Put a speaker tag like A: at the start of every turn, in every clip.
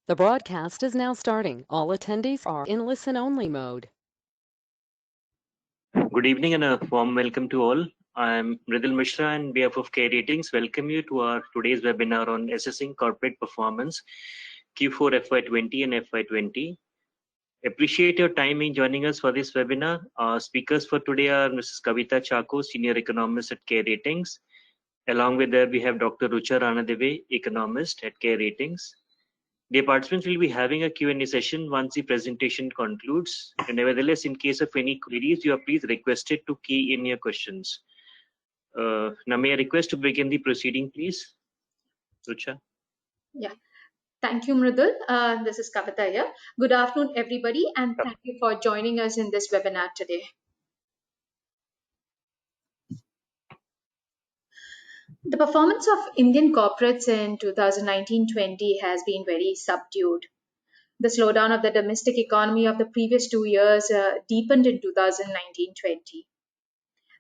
A: The broadcast is now starting. All attendees are in listen-only mode.
B: Good evening and a warm welcome to all. I'm Mridul Mishra and on behalf of Care Ratings, welcome you to our today's webinar on assessing corporate performance Q4 FY20 and FY20. Appreciate your time in joining us for this webinar. Our speakers for today are Mrs. Kavita Chako, Senior Economist at Care Ratings. Along with her, we have Dr. Rucha Ranadeve, Economist at Care Ratings. The participants will be having a Q&A session once the presentation concludes. And nevertheless, in case of any queries, you are please requested to key in your questions. Now, may I request to begin the proceeding, please? Rucha.
C: Yeah, thank you, Mridul. This is Kavita here. Good afternoon, everybody, and thank you for joining us in this webinar today. The performance of Indian corporates in 2019-20 has been very subdued. The slowdown of the domestic economy of the previous 2 years deepened in 2019-20.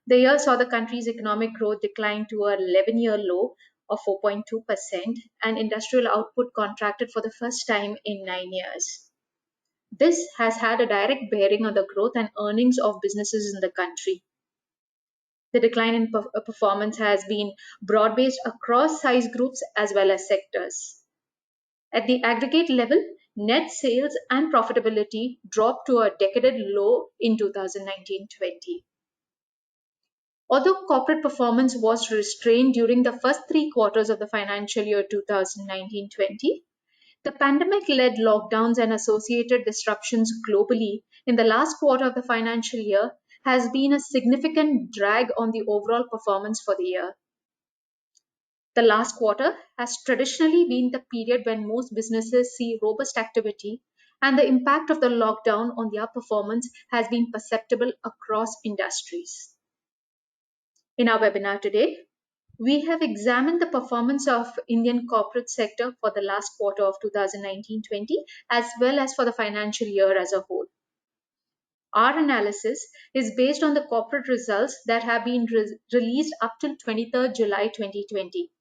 C: The year saw the country's economic growth decline to a 11-year low of 4.2%, and industrial output contracted for the first time in 9 years. This has had a direct bearing on the growth and earnings of businesses in the country. The decline in performance has been broad-based across size groups as well as sectors. At the aggregate level, net sales and profitability dropped to a decadal low in 2019-20. Although corporate performance was restrained during the first 3 quarters of the financial year 2019-20, the pandemic-led lockdowns and associated disruptions globally in the last quarter of the financial year has been a significant drag on the overall performance for the year. The last quarter has traditionally been the period when most businesses see robust activity, and the impact of the lockdown on their performance has been perceptible across industries. In our webinar today, we have examined the performance of Indian corporate sector for the last quarter of 2019-20 as well as for the financial year as a whole. Our analysis is based on the corporate results that have been released up till 23rd July 2020.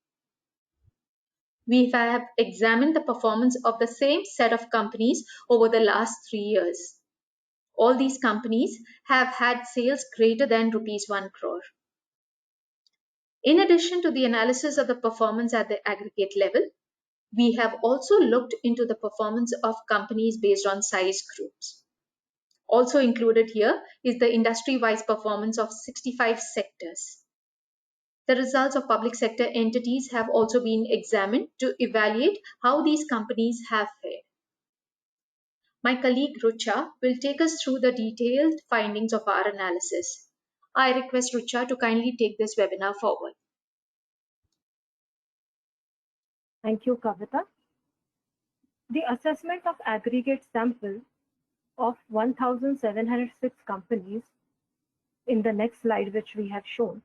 C: We have examined the performance of the same set of companies over the last 3 years. All these companies have had sales greater than rupees 1 crore. In addition to the analysis of the performance at the aggregate level, we have also looked into the performance of companies based on size groups. Also included here is the industry-wise performance of 65 sectors. The results of public sector entities have also been examined to evaluate how these companies have fared. My colleague Rucha will take us through the detailed findings of our analysis. I request Rucha to kindly take this webinar forward.
D: Thank you, Kavita. The assessment of aggregate sample of 1,706 companies in the next slide, which we have shown,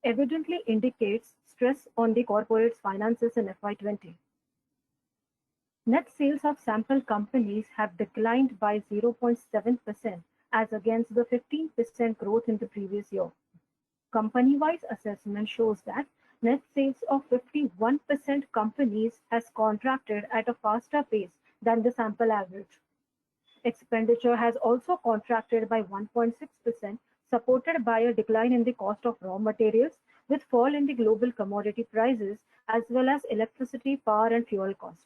D: evidently indicates stress on the corporate's finances in FY20. Net sales of sample companies have declined by 0.7% as against the 15% growth in the previous year. Company-wise assessment shows that net sales of 51% companies has contracted at a faster pace than the sample average. Expenditure has also contracted by 1.6%, supported by a decline in the cost of raw materials with fall in the global commodity prices as well as electricity, power and fuel cost.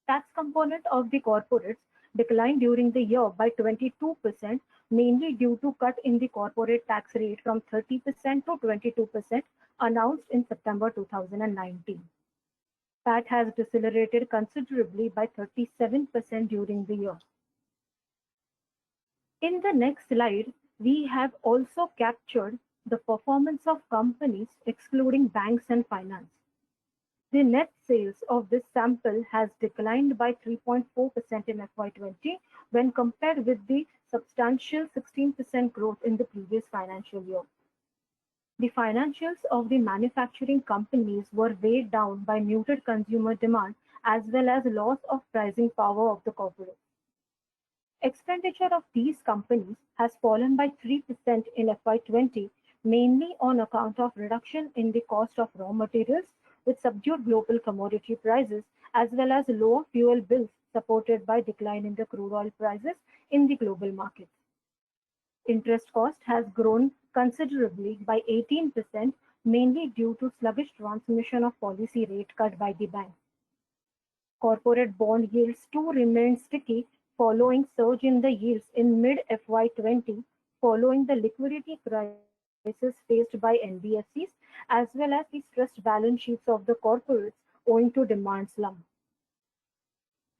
D: Tax component of the corporates declined during the year by 22%, mainly due to cut in the corporate tax rate from 30% to 22% announced in September 2019. PAT has decelerated considerably by 37% during the year. In the next slide, we have also captured the performance of companies excluding banks and finance. The net sales of this sample has declined by 3.4% in FY20 when compared with the substantial 16% growth in the previous financial year. The financials of the manufacturing companies were weighed down by muted consumer demand as well as loss of pricing power of the corporate. Expenditure of these companies has fallen by 3% in FY20, mainly on account of reduction in the cost of raw materials with subdued global commodity prices as well as lower fuel bills supported by decline in the crude oil prices in the global markets. Interest cost has grown considerably by 18%, mainly due to sluggish transmission of policy rate cut by the bank. Corporate bond yields too remained sticky following surge in the yields in mid FY20 following the liquidity crisis faced by NBFCs as well as the stressed balance sheets of the corporates owing to demand slump.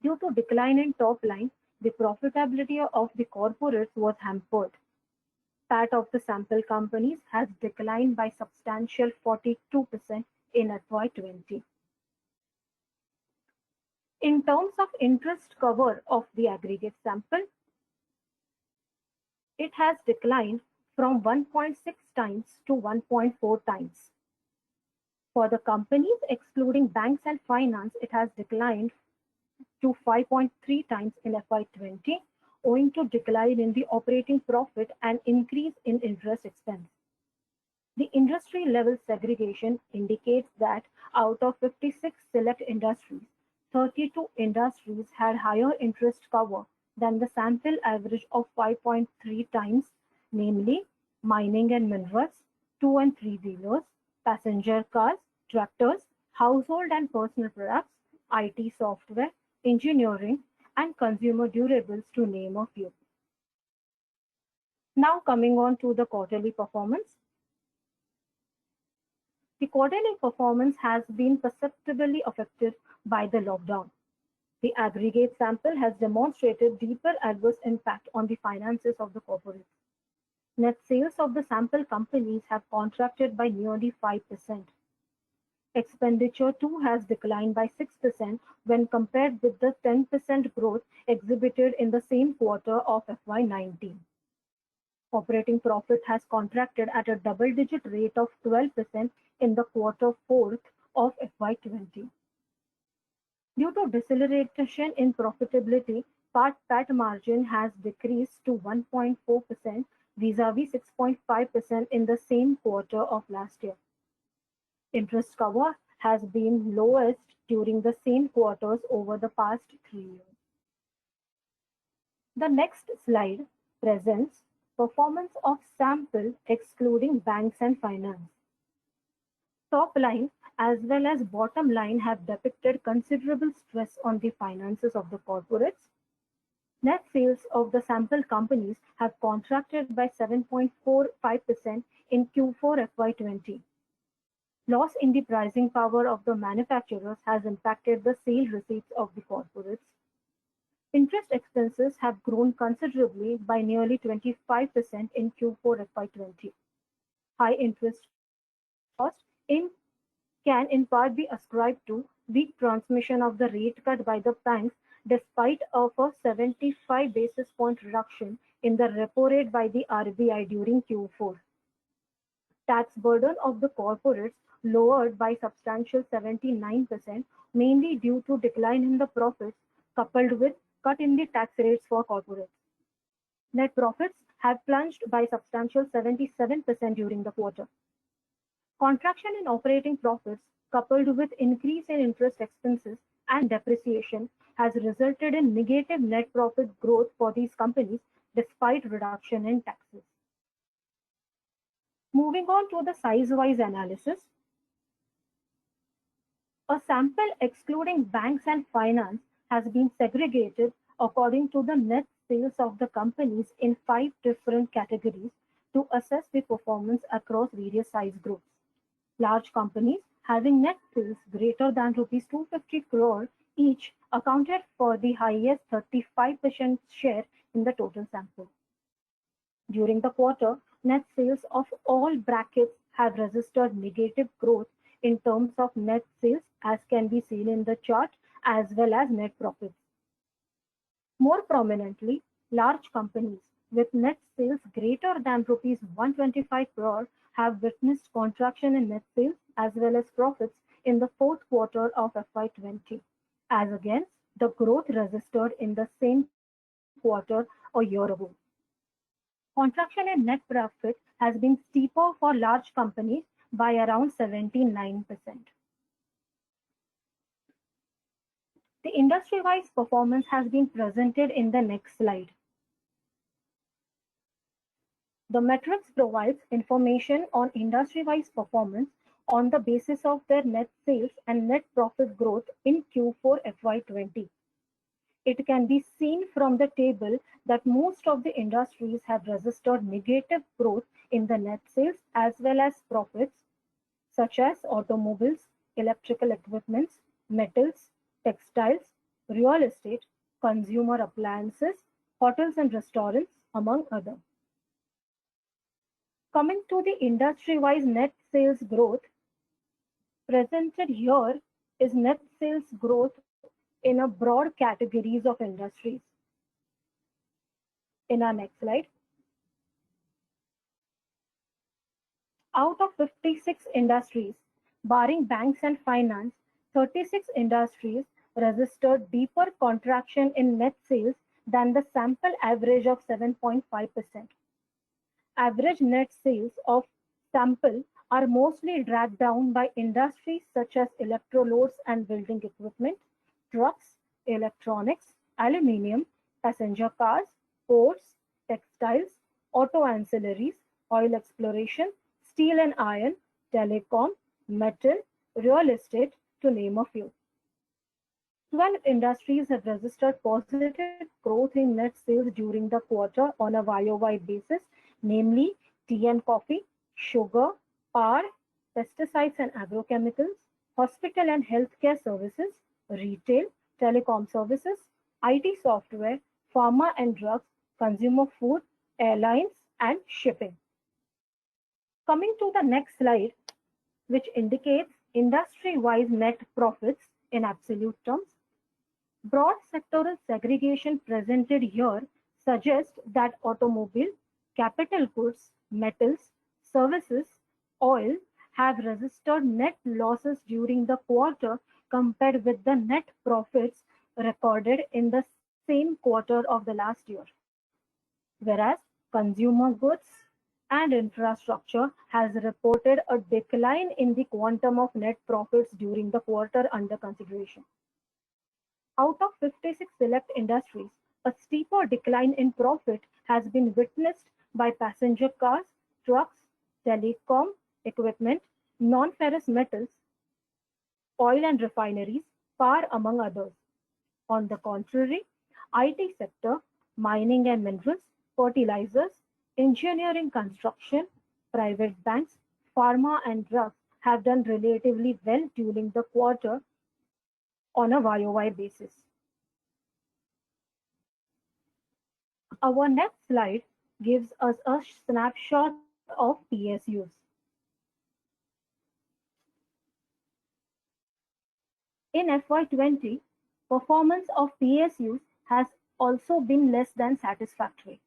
D: Due to decline in top line, the profitability of the corporates was hampered. PAT of the sample companies has declined by substantial 42% in FY20. In terms of interest cover of the aggregate sample, it has declined from 1.6 times to 1.4 times. For the companies excluding banks and finance, it has declined to 5.3 times in FY20, owing to decline in the operating profit and increase in interest expense. The industry level segregation indicates that out of 56 select industries, 32 industries had higher interest cover than the sample average of 5.3 times, namely mining and minerals, 2 and 3 wheelers, passenger cars, tractors, household and personal products, IT software, engineering, and consumer durables, to name a few. Now coming on to the quarterly performance. The quarterly performance has been perceptibly affected by the lockdown. The aggregate sample has demonstrated deeper adverse impact on the finances of the corporates. Net sales of the sample companies have contracted by nearly 5%. Expenditure too has declined by 6% when compared with the 10% growth exhibited in the same quarter of FY19. Operating profit has contracted at a double-digit rate of 12% in the quarter 4th of FY20. Due to deceleration in profitability, PAT margin has decreased to 1.4% vis-a-vis 6.5% in the same quarter of last year. Interest cover has been lowest during the same quarters over the past 3 years. The next slide presents performance of sample excluding banks and finance. Top line as well as bottom line have depicted considerable stress on the finances of the corporates. Net sales of the sample companies have contracted by 7.45% in Q4 FY20. Loss in the pricing power of the manufacturers has impacted the sale receipts of the corporates. Interest expenses have grown considerably by nearly 25% in Q4 FY20. High interest cost can in part be ascribed to weak transmission of the rate cut by the banks despite of a 75 basis point reduction in the repo rate by the RBI during Q4. Tax burden of the corporates lowered by substantial 79%, mainly due to decline in the profits coupled with cut in the tax rates for corporates. Net profits have plunged by substantial 77% during the quarter. Contraction in operating profits coupled with increase in interest expenses and depreciation has resulted in negative net profit growth for these companies despite reduction in taxes. Moving on to the size-wise analysis. A sample excluding banks and finance has been segregated according to the net sales of the companies in 5 different categories to assess the performance across various size groups. Large companies having net sales greater than rupees 250 crore each accounted for the highest 35% share in the total sample. During the quarter, net sales of all brackets have registered negative growth in terms of net sales, as can be seen in the chart, as well as net profits. More prominently, large companies with net sales greater than rupees 125 crore have witnessed contraction in net sales as well as profits in the 4th quarter of FY20, as against the growth registered in the same quarter a year ago. Contraction in net profit has been steeper for large companies by around 79%. The industry-wise performance has been presented in the next slide. The matrix provides information on industry-wise performance on the basis of their net sales and net profit growth in Q4 FY20. It can be seen from the table that most of the industries have registered negative growth in the net sales as well as profits, such as automobiles, electrical equipments, metals, textiles, real estate, consumer appliances, hotels and restaurants, among others. Coming to the industry-wise net sales growth, presented here is net sales growth in a broad categories of industries. In our next slide. Out of 56 industries, barring banks and finance, 36 industries registered deeper contraction in net sales than the sample average of 7.5%. Average net sales of sample are mostly dragged down by industries such as electroloads and building equipment, trucks, electronics, aluminium, passenger cars, ports, textiles, auto ancillaries, oil exploration, steel and iron, telecom, metal, real estate, to name a few. 12 industries have registered positive growth in net sales during the quarter on a YOY basis, namely tea and coffee, sugar, power, pesticides and agrochemicals, hospital and healthcare services, retail, telecom services, IT software, pharma and drugs, consumer food, airlines, and shipping. Coming to the next slide, which indicates industry-wise net profits in absolute terms. Broad sectoral segregation presented here suggests that automobile, capital goods, metals, services, oil have registered net losses during the quarter compared with the net profits recorded in the same quarter of the last year. Whereas consumer goods and infrastructure has reported a decline in the quantum of net profits during the quarter under consideration. Out of 56 select industries, a steeper decline in profit has been witnessed by passenger cars, trucks, telecom equipment, non-ferrous metals, oil and refineries, power, among others. On the contrary, IT sector, mining and minerals, fertilizers, engineering construction, private banks, pharma and drugs have done relatively well during the quarter on a YOY basis. Our next slide gives us a snapshot of PSUs. In FY20, performance of PSUs has also been less than satisfactory.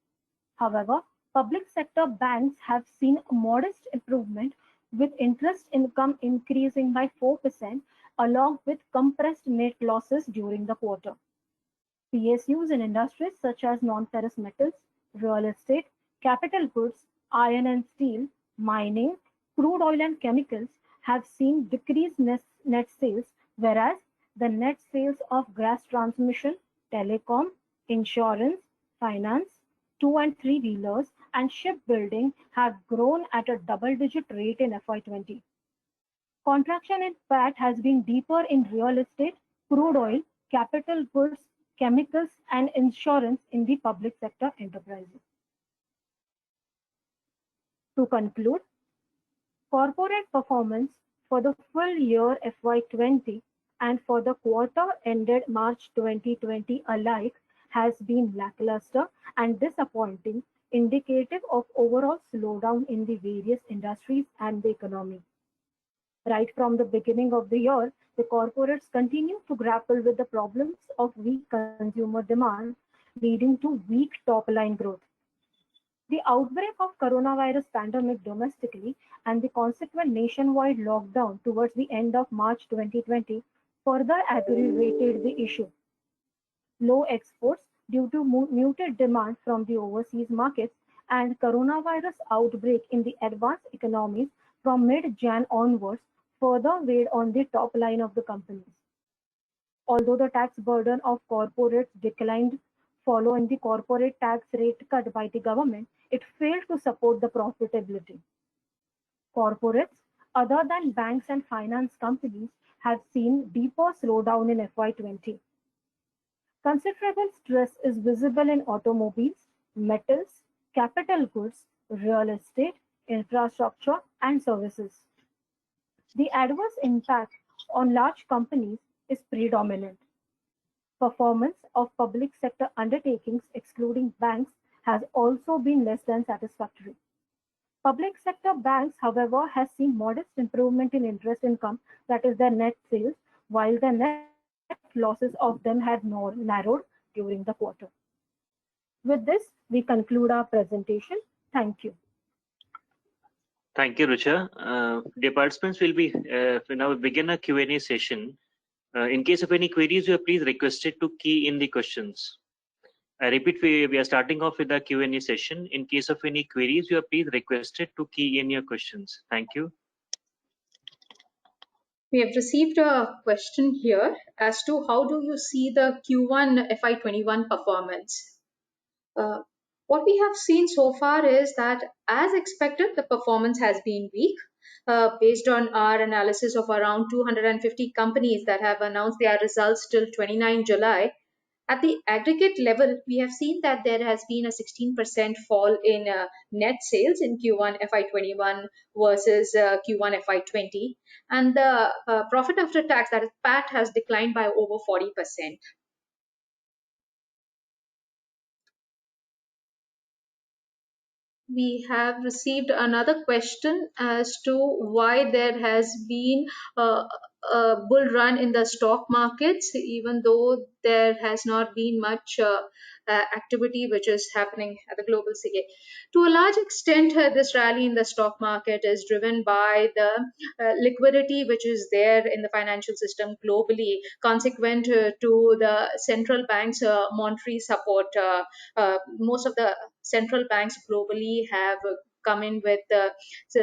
D: However, public sector banks have seen a modest improvement, with interest income increasing by 4% along with compressed net losses during the quarter. PSUs in industries such as non-ferrous metals, real estate, capital goods, iron and steel, mining, crude oil and chemicals have seen decreased net sales, whereas the net sales of gas transmission, telecom, insurance, finance, 2 and 3 wheelers and shipbuilding have grown at a double-digit rate in FY20. Contraction in PAT has been deeper in real estate, crude oil, capital goods, chemicals, and insurance in the public sector enterprises. To conclude, corporate performance for the full year FY20 and for the quarter ended March 2020 alike has been lackluster and disappointing, indicative of overall slowdown in the various industries and the economy. Right from the beginning of the year, the corporates continue to grapple with the problems of weak consumer demand, leading to weak top-line growth. The outbreak of coronavirus pandemic domestically and the consequent nationwide lockdown towards the end of March 2020 further aggravated the issue. Low exports due to muted demand from the overseas markets and coronavirus outbreak in the advanced economies from mid-Jan onwards further weighed on the top line of the companies. Although the tax burden of corporates declined following the corporate tax rate cut by the government, it failed to support the profitability. Corporates, other than banks and finance companies, have seen deeper slowdown in FY20. Considerable stress is visible in automobiles, metals, capital goods, real estate, infrastructure, and services. The adverse impact on large companies is predominant. Performance of public sector undertakings, excluding banks, has also been less than satisfactory. Public sector banks, however, has seen modest improvement in interest income, that is their net sales, while the net losses of them had narrowed during the quarter. With this, we conclude our presentation. Thank you.
B: Thank you, Rucha. Dear participants, we now begin a Q&A session. In case of any queries, you are please requested to key in the questions. I repeat, we are starting off with the Q&A session. In case of any queries, you are please requested to key in your questions. Thank you.
C: We have received a question here as to how do you see the Q1 FY21 performance? What we have seen so far is that, as expected, the performance has been weak. Based on our analysis of around 250 companies that have announced their results till 29 July, at the aggregate level, we have seen that there has been a 16% fall in net sales in Q1 FY21 versus Q1 FY20. And the profit after tax, that is PAT, has declined by over 40%. We have received another question as to why there has been a bull run in the stock markets, even though there has not been much activity which is happening at the global scale. To a large extent, this rally in the stock market is driven by the liquidity which is there in the financial system globally, consequent to the central bank's monetary support. Most of the central banks globally have come in with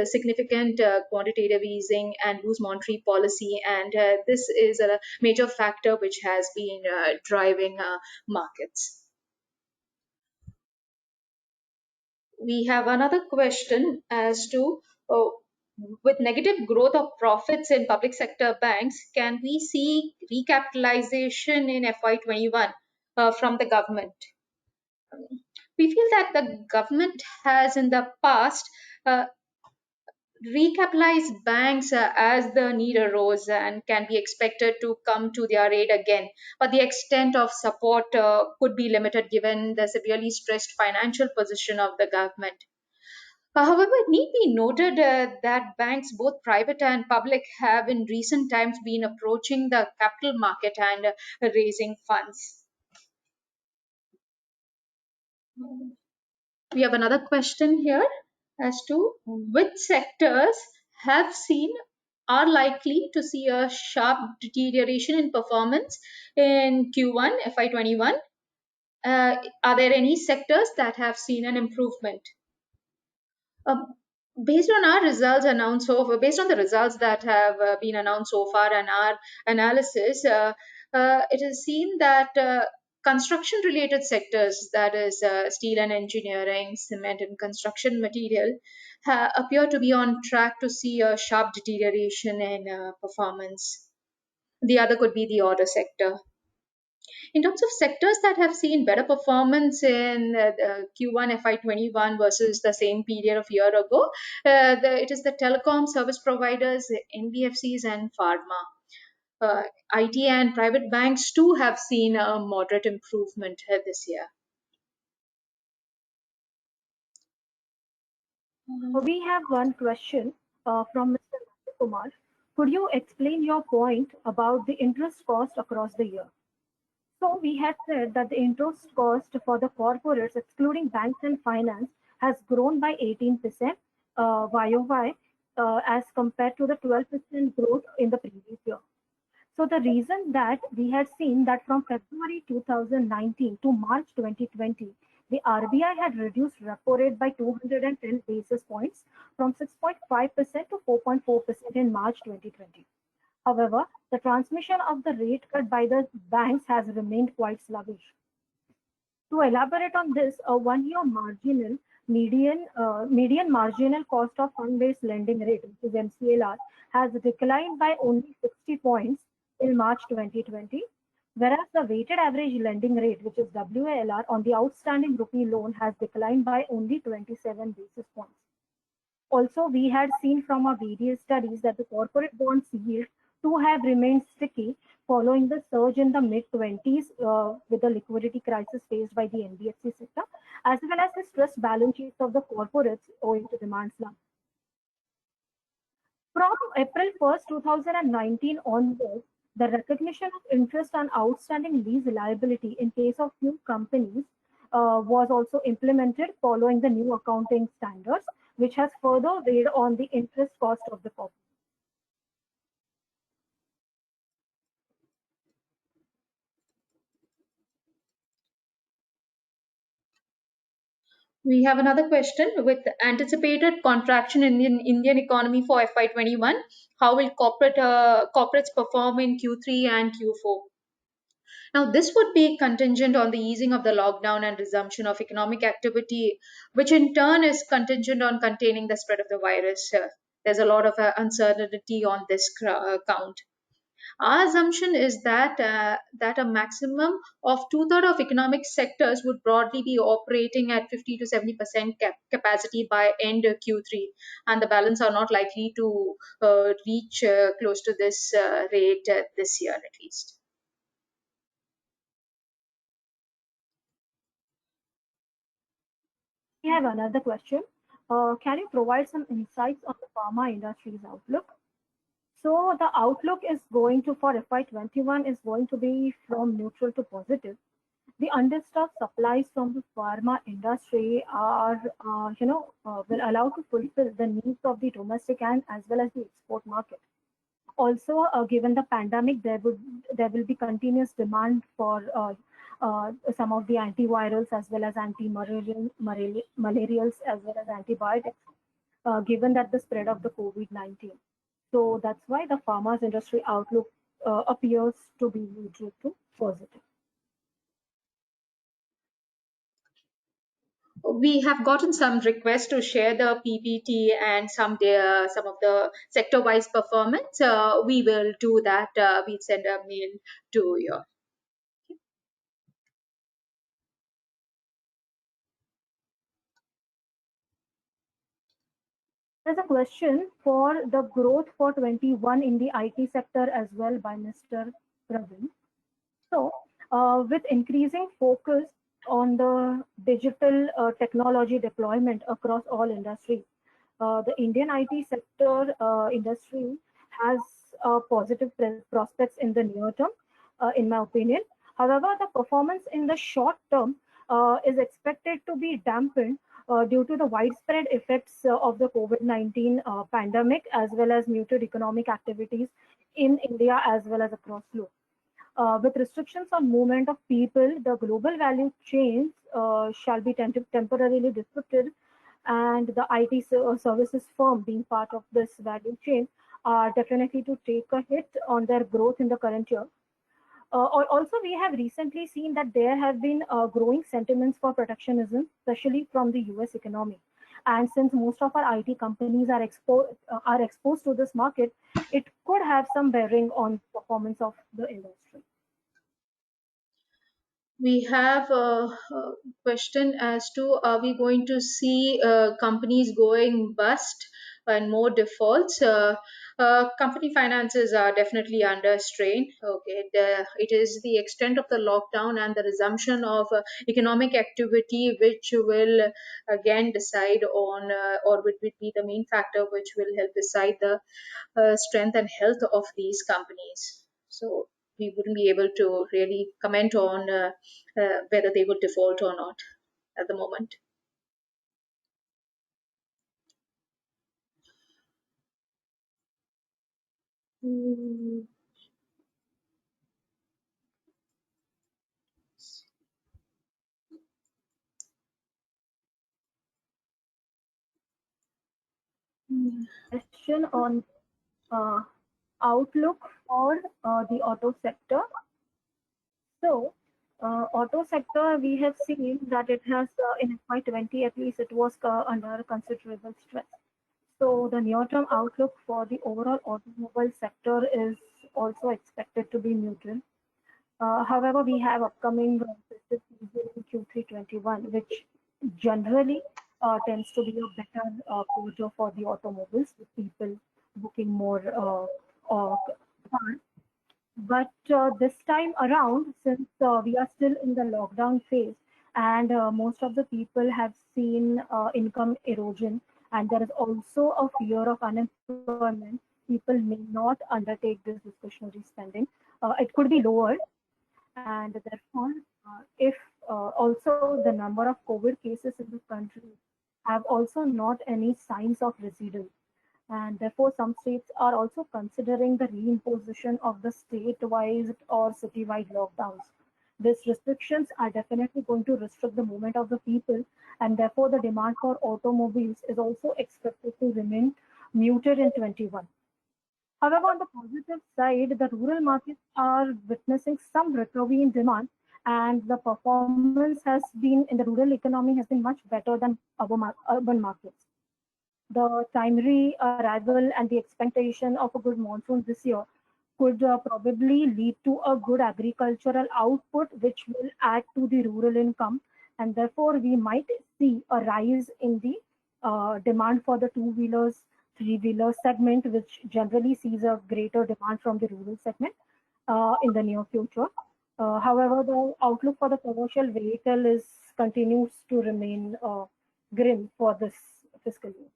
C: significant quantitative easing and loose monetary policy, and this is a major factor which has been driving markets. We have another question as to with negative growth of profits in public sector banks, can we see recapitalization in FY21 from the government? We feel that the government has in the past recapitalized banks as the need arose and can be expected to come to their aid again. But the extent of support could be limited given the severely stressed financial position of the government. However, it need be noted that banks, both private and public, have in recent times been approaching the capital market and raising funds. We have another question here as to which sectors are likely to see a sharp deterioration in performance in Q1 FY21. Are there any sectors that have seen an improvement? Based on our results announced based on the results that have been announced so far and our analysis, it is seen that construction related sectors, that is steel and engineering, cement and construction material, appear to be on track to see a sharp deterioration in performance. The other could be the auto sector. In terms of sectors that have seen better performance in Q1 FY21 versus the same period of year ago, it is the telecom service providers, NBFCs and pharma. IT and private banks too have seen a moderate improvement this year.
D: We have one question from Mr. Kumar. Could you explain your point about the interest cost across the year? So we had said that the interest cost for the corporates, excluding banks and finance, has grown by 18% YOY as compared to the 12% growth in the previous year. So the reason that we had seen that from February 2019 to March 2020, the RBI had reduced repo rate by 210 basis points from 6.5% to 4.4% in March 2020. However, the transmission of the rate cut by the banks has remained quite sluggish. To elaborate on this, a one-year median marginal cost of fund-based lending rate, which is MCLR, has declined by only 60 points in March 2020, whereas the weighted average lending rate, which is WALR, on the outstanding rupee loan has declined by only 27 basis points. Also, we had seen from our various studies that the corporate bonds yield too have remained sticky following the surge in the mid-20s with the liquidity crisis faced by the NBFC sector, as well as the stressed balance sheets of the corporates owing to demand slump. From April 1st, 2019 onwards, the recognition of interest on outstanding lease liability in case of few companies was also implemented following the new accounting standards, which has further weighed on the interest cost of the corporate.
C: We have another question. With anticipated contraction in the Indian economy for FY21, how will corporates perform in Q3 and Q4? Now, this would be contingent on the easing of the lockdown and resumption of economic activity, which in turn is contingent on containing the spread of the virus. There's a lot of uncertainty on this count. Our assumption is that a maximum of two-thirds of economic sectors would broadly be operating at 50 to 70% capacity by end Q3, and the balance are not likely to reach close to this rate this year at least.
D: We have another question. Can you provide some insights on the pharma industry's outlook? So the outlook is going to for FY21 is going to be from neutral to positive. The understuffed supplies from the pharma industry are, will allow to fulfill the needs of the domestic and as well as the export market. Also, given the pandemic, there will be continuous demand for some of the antivirals as well as malarials as well as antibiotics, given that the spread of the COVID-19. So that's why the pharma's industry outlook appears to be neutral to positive.
C: We have gotten some requests to share the PPT and some of the sector-wise performance. We will do that. We'll send a mail to you.
D: There's a question for the growth for 21 in the IT sector as well by Mr. Pravin. So, with increasing focus on the digital technology deployment across all industries, the Indian IT sector industry has positive prospects in the near term, in my opinion. However, the performance in the short term is expected to be dampened due to the widespread effects of the COVID-19 pandemic as well as muted economic activities in India as well as across globe. With restrictions on movement of people, the global value chains shall be temporarily disrupted, and the IT services firm being part of this value chain are definitely to take a hit on their growth in the current year. Also, we have recently seen that there have been growing sentiments for protectionism, especially from the US economy. And since most of our IT companies are exposed to this market, it could have some bearing on performance of the industry.
C: We have a question as to, are we going to see companies going bust and more defaults? Company finances are definitely under strain. Okay, it is the extent of the lockdown and the resumption of economic activity which will again decide on, or would be the main factor which will help decide the strength and health of these companies. So we wouldn't be able to really comment on whether they would default or not at the moment.
D: Question on outlook for the auto sector. So, auto sector, we have seen that it has in FY20 at least it was under considerable stress. So the near-term outlook for the overall automobile sector is also expected to be neutral. However, we have upcoming festive season in Q3 21, which generally tends to be a better quarter for the automobiles, with people booking more cars. But this time around, since we are still in the lockdown phase and most of the people have seen income erosion, and there is also a fear of unemployment, people may not undertake this discretionary spending. It could be lower, and therefore, if also the number of COVID cases in the country have also not any signs of receding, and therefore some states are also considering the reimposition of the state-wide or city-wide lockdowns. These restrictions are definitely going to restrict the movement of the people, and therefore the demand for automobiles is also expected to remain muted in 21. However, on the positive side, the rural markets are witnessing some recovery in demand, and the performance has been in the rural economy has been much better than urban markets. The timely arrival and the expectation of a good monsoon this year could probably lead to a good agricultural output, which will add to the rural income. And therefore, we might see a rise in the demand for the two-wheelers, three-wheeler segment, which generally sees a greater demand from the rural segment in the near future. However, the outlook for the commercial vehicle continues to remain grim for this fiscal year.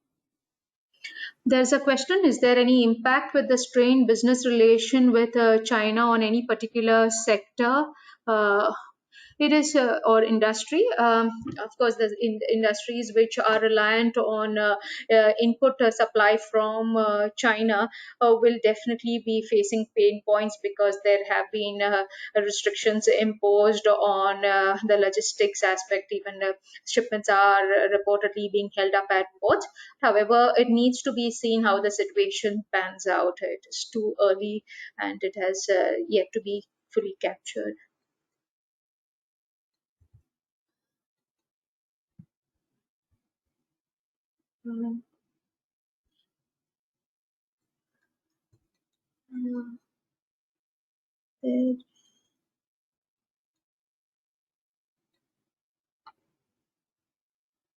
C: There's a question, is there any impact with the strained business relation with China on any particular sector? It is or industry. Of course, the industries which are reliant on input supply from China will definitely be facing pain points, because there have been restrictions imposed on the logistics aspect. Even shipments are reportedly being held up at ports. However, it needs to be seen how the situation pans out. It is too early, and it has yet to be fully captured. There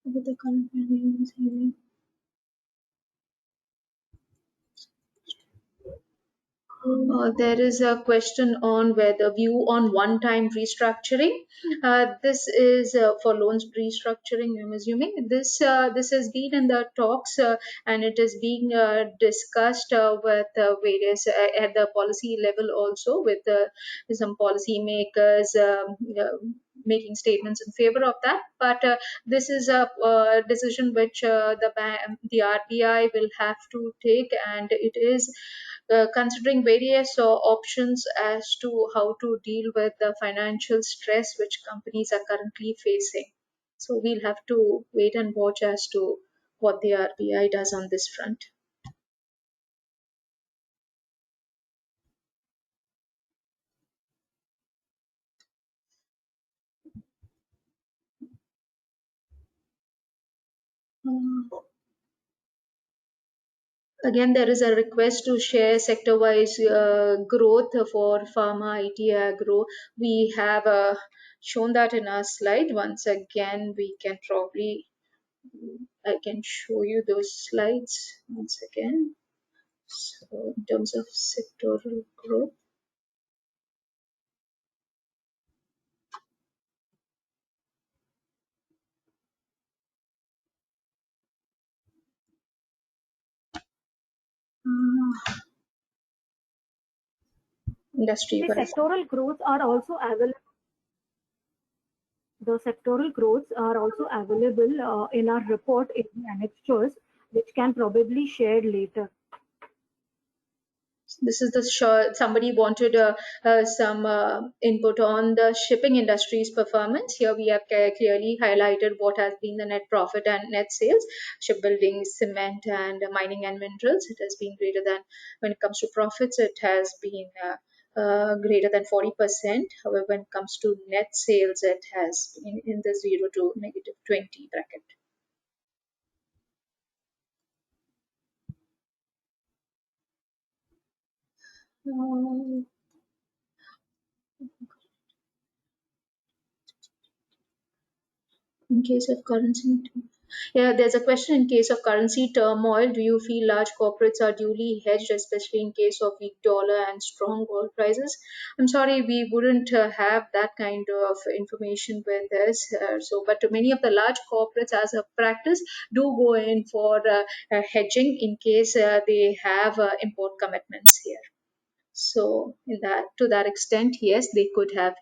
C: with the current hearing. There is a question on whether view on one-time restructuring. This is for loans restructuring, I'm assuming. This has been in the talks, and it is being discussed with various at the policy level also, with some policy makers making statements in favor of that. But this is a decision which the RBI will have to take, and it is considering various options as to how to deal with the financial stress which companies are currently facing. So we'll have to wait and watch as to what the RBI does on this front. Again, there is a request to share sector-wise growth for pharma, IT, agro. We have shown that in our slide. Once again, we can probably, I can show you those slides once again. So in terms of sectoral growth. Industry
D: The sectoral growths are also available. The sectoral growths are also available in our report in the annexures, which can probably share later.
C: This is the somebody wanted some input on the shipping industry's performance. Here we have clearly highlighted what has been the net profit and net sales. Shipbuilding, cement, and mining and minerals. It has been greater than, when it comes to profits, it has been greater than 40%. However, when it comes to net sales, it has been in the 0 to -20 bracket. In case of currency, yeah, there's a question. In case of currency turmoil, do you feel large corporates are duly hedged, especially in case of weak dollar and strong gold prices? I'm sorry, we wouldn't have that kind of information with us. But many of the large corporates, as a practice, do go in for hedging in case they have import commitments here. So, in that, to that extent, yes, they could have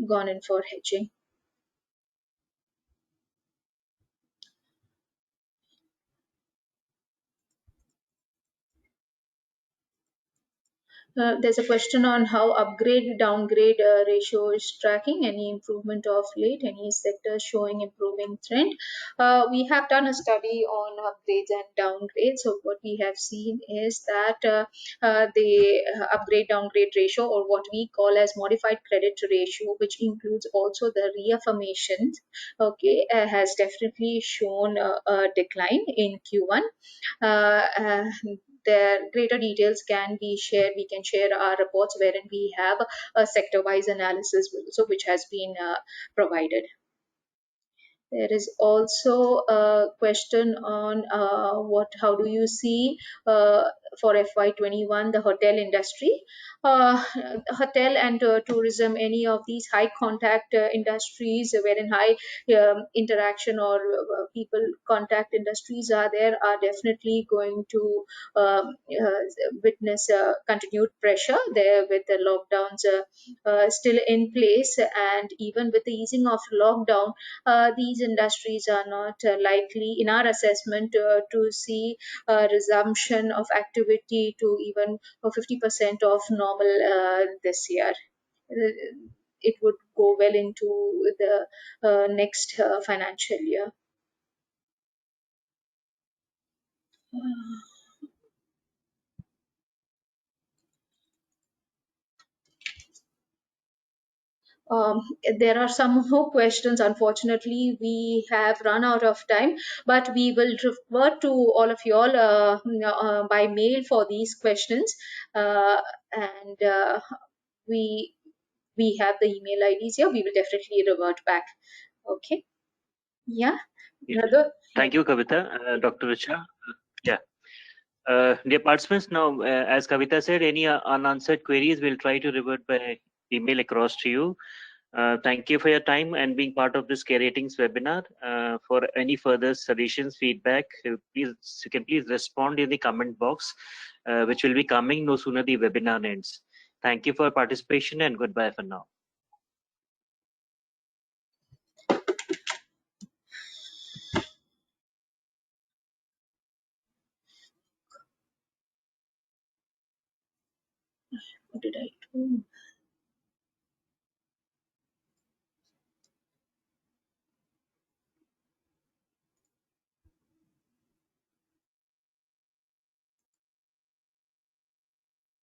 C: gone in for hedging. There's a question on how upgrade downgrade ratio is tracking, any improvement of late, any sectors showing improving trend. We have done a study on upgrades and downgrades. So what we have seen is that the upgrade downgrade ratio, or what we call as modified credit ratio, which includes also the reaffirmations, okay, has definitely shown a decline in Q1. There greater details can be shared. We can share our reports wherein we have a sector wise analysis, so which has been provided. There is also a question on how do you see for FY21 the hotel industry, hotel and tourism, any of these high contact industries wherein high interaction or people contact industries are there, are definitely going to witness continued pressure there with the lockdowns still in place, and even with the easing of lockdown, these industries are not likely, in our assessment, to see a resumption of activity to even 50% of normal this year. It would go well into the next financial year. Um, there are some more questions. Unfortunately, we have run out of time, but we will revert to all of you all by mail for these questions, and we have the email IDs here. We will definitely revert back. Okay. Yeah.
B: Yeah.
C: Another.
B: Thank you, Kavita. Dr. Richa. Yeah. Dear participants, now, as Kavita said, any unanswered queries, we'll try to revert by email across to you. Thank you for your time and being part of this Care Ratings webinar. For any further suggestions, feedback, you can please respond in the comment box, which will be coming no sooner the webinar ends. Thank you for participation and goodbye for now.
C: What did I do?